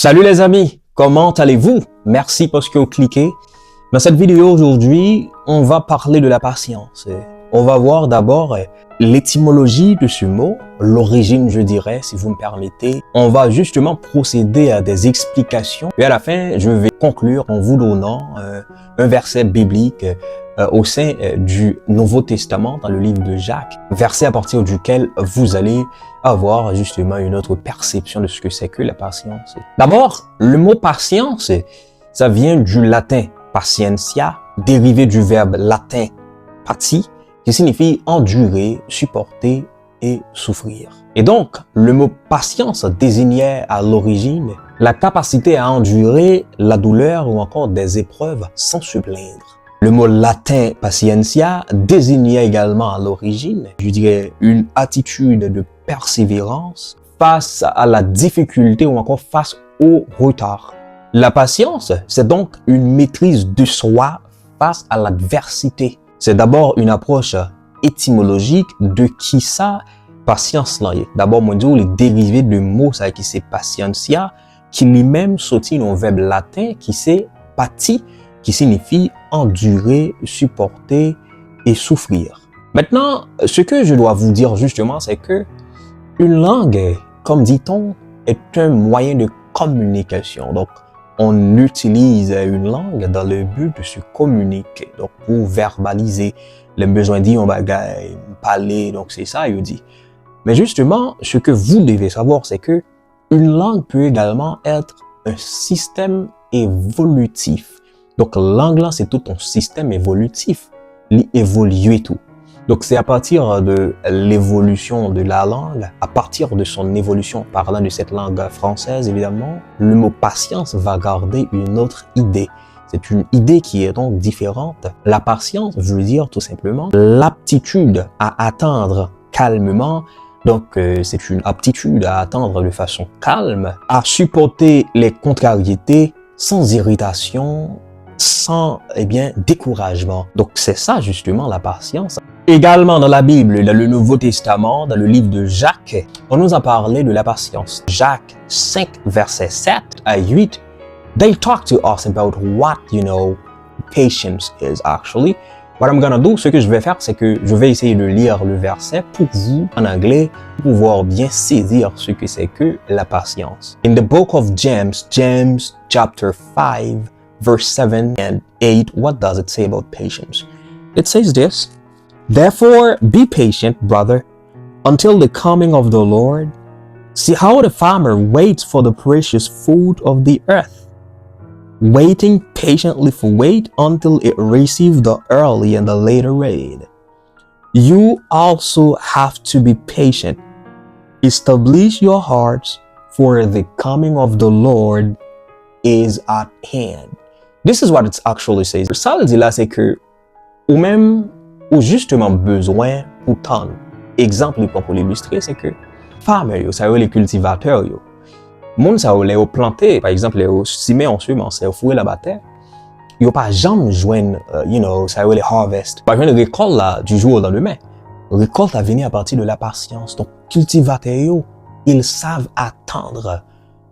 Salut les amis, comment allez-vous? Merci parce que vous cliquez. Dans cette vidéo aujourd'hui, on va parler de la patience. On va voir d'abord l'étymologie de ce mot, l'origine je dirais, si vous me permettez. On va justement procéder à des explications. Et à la fin, je vais conclure en vous donnant un verset biblique au sein du Nouveau Testament, dans le livre de Jacques, verset à partir duquel vous allez avoir justement une autre perception de ce que c'est que la patience. D'abord, le mot patience, ça vient du latin patientia, dérivé du verbe latin pati, qui signifie endurer, supporter et souffrir. Et donc, le mot patience désignait à l'origine la capacité à endurer la douleur ou encore des épreuves sans se plaindre. Le mot latin patientia désignait également à l'origine, je dirais, une attitude de persévérance face à la difficulté ou encore face au retard. La patience, c'est donc une maîtrise de soi face à l'adversité. C'est d'abord une approche étymologique de qui ça, patience là. D'abord, moi, je les dérivés de mots ça qui c'est patientia, qui lui-même sorti d'un verbe latin qui c'est pati, qui signifie endurer, supporter et souffrir. Maintenant, ce que je dois vous dire justement, c'est que une langue, comme dit-on, est un moyen de communication. Donc, on utilise une langue dans le but de se communiquer, donc pour verbaliser les besoins dit on bagaille, parler, donc c'est ça, il dit. Mais justement, ce que vous devez savoir, c'est que une langue peut également être un système évolutif. Donc, langue là, c'est tout un système évolutif, l'évoluer tout. Donc, c'est à partir de l'évolution de la langue, à partir de son évolution, parlant de cette langue française, évidemment, le mot patience va garder une autre idée. C'est une idée qui est donc différente. La patience veut dire tout simplement l'aptitude à attendre calmement. Donc, c'est une aptitude à attendre de façon calme, à supporter les contrariétés sans irritation, sans, découragement. Donc, c'est ça, justement, la patience. Également, dans la Bible, dans le Nouveau Testament, dans le livre de Jacques, on nous a parlé de la patience. Jacques 5, verset 7 à 8, they talk to us about what, patience is actually. What I'm gonna do, ce que je vais faire, c'est que je vais essayer de lire le verset pour vous, en anglais, pour pouvoir bien saisir ce que c'est que la patience. In the book of James, chapter 5, verse 7 and 8, what does it say about patience? It says this, therefore be patient, brother, until the coming of the Lord. See how the farmer waits for the precious food of the earth, waiting patiently for wait until it receives the early and the later rain. You also have to be patient. Establish your hearts, for the coming of the Lord is at hand. This is what it actually says. Ça le dit là, c'est que ou même ou justement besoin pour tendre. Exemple pour l'illustrer, c'est que farmer, ça veut les cultivateurs, moun ça les planter, par exemple les semer en semence, c'est fouiller la terre. Yo pas jamais joindre, ça veut les harvest. Pas joindre récolte là du jour au lendemain. Récolte à venir à partir de la patience. Donc cultivateurs, ils savent attendre.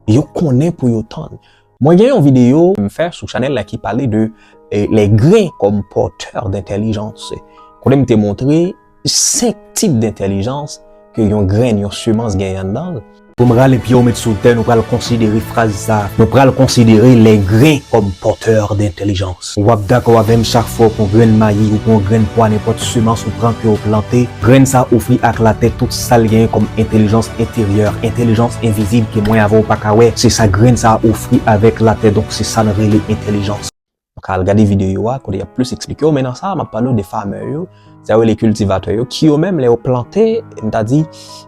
Yo connaissent pour yo tendre. Moi, il y a une vidéo que je me fais sur Channel là, qui parlait de les grains comme porteurs d'intelligence. Quand je t'ai montré 5 types d'intelligence que yon grain, yon semence gagnent dedans. Pour me râler puis on met sous terre, nous allons considérer phrase ça. Nous allons considérer les grains comme porteurs d'intelligence. On va d'accord avec chaque fois qu'on grain maïs ou qu'on grain poids n'importe semence ou prend que on planter, grain ça offre avec la tête toute ça gagne comme intelligence intérieure, intelligence invisible qui moyen avant pas kawé, c'est ça grain ça offre avec la tête donc c'est ça relé intelligence. Donc à regarder vidéo quand il y a plus expliqué maintenant ça m'a parlé des farmers c'est les cultivateurs qui eux-mêmes les ont planté, m'a dit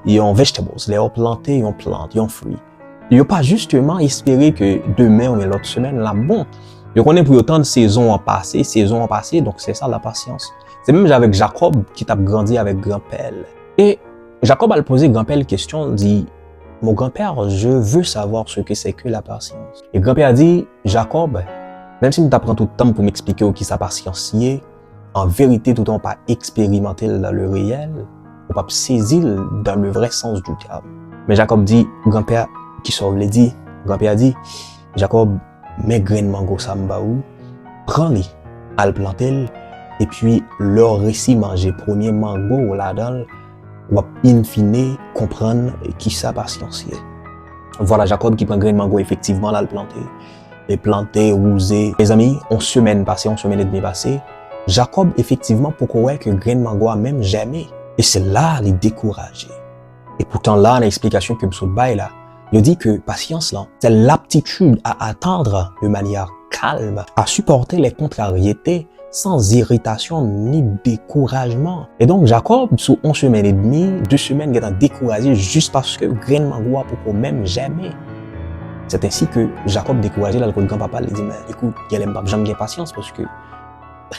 ils ont vegetables, les ont planté, ils ont planté, ils ont fruits. Ils ont pas justement espéré que demain ou l'autre semaine là bon. Ils connaissent pour autant de saisons en passé, donc c'est ça la patience. C'est même avec Jacob qui t'a grandi avec grand-père. Et Jacob a posé grand-père la question, dit mon grand-père, je veux savoir ce que c'est que la patience. Et grand-père a dit Jacob, même si tu prends tout le temps pour m'expliquer qui sa patience est, en vérité, tout le temps pas expérimenté dans le réel, ou pas saisir dans le vrai sens du terme. Mais Jacob dit, grand-père, qui sauve les dit, Grand-père a dit, Jacob, mets grain mango ça m'ba ou, prends-les, al planter, et puis leur récit manger premier mango là-dedans, ou in fine comprendre qui ça patience. Voilà Jacob qui prend grain mango effectivement là le planter. Les planter, rouser. Les amis, on semaine passée, on semaine et demie passée, Jacob effectivement pourquoi que grain mango a même jamais. Et c'est là il est découragé. Et pourtant là l'explication que M. Baye là, il dit que patience là, c'est l'aptitude à attendre de manière calme, à supporter les contrariétés sans irritation ni découragement. Et donc Jacob, sous 11 semaines et demie, 2 semaines, il est découragé juste parce que grain mango a pour même jamais. C'est ainsi que Jacob découragé, là, le grand-papa lui dit, mais écoute, il aime pas jamais patience parce que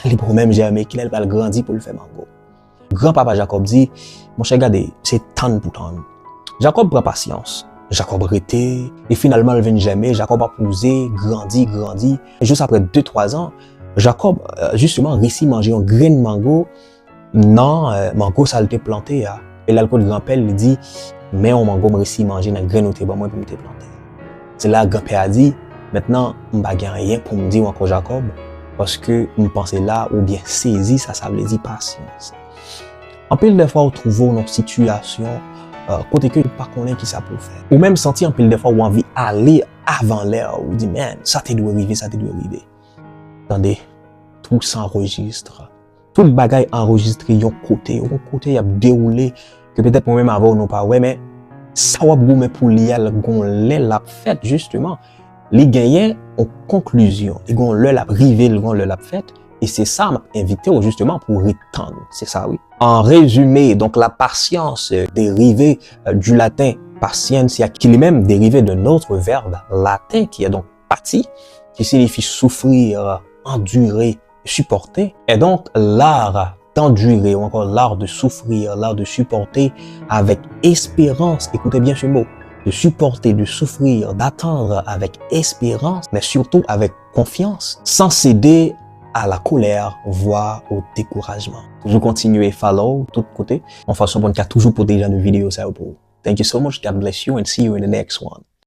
les problèmes jamais qu'il a grandi pour le faire mango. Grand-papa Jacob dit, mon cher regardez, c'est tant pour tant. Jacob prend patience. Jacob arrêté, et finalement, il ne vient jamais. Jacob a posé, grandi. Et juste après 2-3 ans, Jacob, justement, réussit à manger un grain de mango. Non, mango, ça a été planté. Et là, le grand-père lui dit, mais un mango, je réussis à manger un grain de mango pour me planter. C'est là que le grand-père a dit, maintenant, je n'ai rien pour me dire encore Jacob, parce que je pense là, ou bien saisi, ça veut dire patience. En pile de fois, on trouve une situation, côté que pas connaître qui ça peut faire. Ou même sentir en pile de fois ou envie aller avant l'heure ou dire man, ça te doit arriver. Attendez, tout s'enregistre. Tout le bagage enregistré yon côté y a déroulé que peut-être moi-même avant non pas ouais mais ça va mais pour lial gon l'a fait justement. Les gagnants en conclusion, et gon l'a privé le gon l'a fait. Et c'est ça m'a invité justement pour étendre, c'est ça oui. En résumé, donc la patience dérivée du latin patientia, qui est même dérivé d'un autre verbe latin qui est donc pati, qui signifie souffrir, endurer, supporter. Et donc l'art d'endurer ou encore l'art de souffrir, l'art de supporter avec espérance, écoutez bien ce mot, de supporter, de souffrir, d'attendre avec espérance, mais surtout avec confiance, sans céder à la colère, voire au découragement. Toujours continuer follow tout côté. En façon, on a toujours pour déjà de vidéos ça pour. Thank you so much. God bless you and see you in the next one.